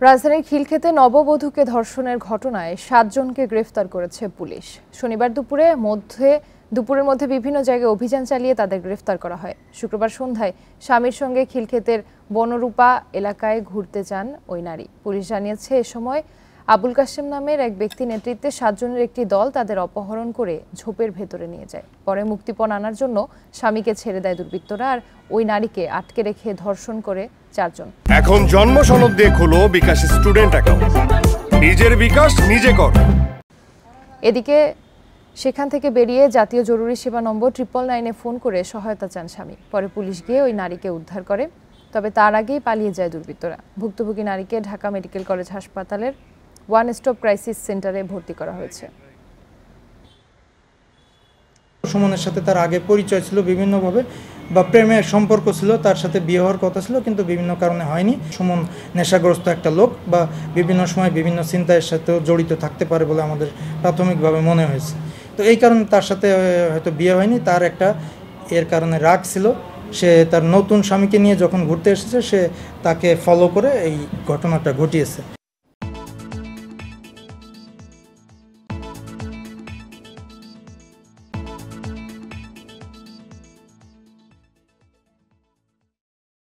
রাজধানীর খিলক্ষেতে নববধূকে ধর্ষণের ঘটনায় ৭ জনকে গ্রেফতার করেছে পুলিশ। শনিবার দুপুরের মধ্যে বিভিন্ন জায়গায় অভিযান চালিয়ে তাদের গ্রেফতার করা হয়। শুক্রবার সন্ধ্যায় স্বামীর সঙ্গে খিলক্ষেতের বনরূপা এলাকায় ঘুরতে যান ওই নারী। পুলিশ জানিয়েছে, এ সময় আবুল কাশেম নামের এক ব্যক্তির নেতৃত্বে ৭ জনের একটি দল তাদের অপহরণ করে ঝোপের ভেতরে নিয়ে যায়। পরে মুক্তিপণ আনার জন্য স্বামীকে ছেড়ে দেয় দুর্বৃত্তরা, আর ওই নারীকে আটকে রেখে ধর্ষণ করে ৪ জন। এখন জন্ম সনদ দিয়ে খোলো বিকাশ স্টুডেন্ট অ্যাকাউন্ট। নিজের বিকাশ নিজে কর। এদিকে সেখান থেকে বেরিয়ে জাতীয় জরুরি সেবা নম্বর 999-এ ফোন করে সহায়তা চান স্বামী। পরে পুলিশ গিয়ে ওই নারীকে উদ্ধার করে, তবে তার আগেই পালিয়ে যায় দুর্বৃত্তরা। ভুক্তভোগী নারীকে ঢাকা মেডিকেল কলেজ হাসপাতালের ওয়ান স্টপ ক্রাইসিস সেন্টারে ভর্তি করা হয়েছে। সুমনের সাথে তার আগে পরিচয় ছিল বিভিন্নভাবে, বা প্রেমের সম্পর্ক ছিল, তার সাথে বিয়ে হওয়ার কথা ছিল, কিন্তু বিভিন্ন কারণে হয়নি। সুমন নেশাগ্রস্ত একটা লোক, বা বিভিন্ন সময় বিভিন্ন চিন্তার সাথেও জড়িত থাকতে পারে বলে আমাদের প্রাথমিকভাবে মনে হয়েছে। তো এই কারণে তার সাথে হয়তো বিয়ে হয়নি। তার একটা এর কারণে রাগ ছিল। সে তার নতুন স্বামীকে নিয়ে যখন ঘুরতে এসেছে, সে তাকে ফলো করে এই ঘটনাটা ঘটিয়েছে।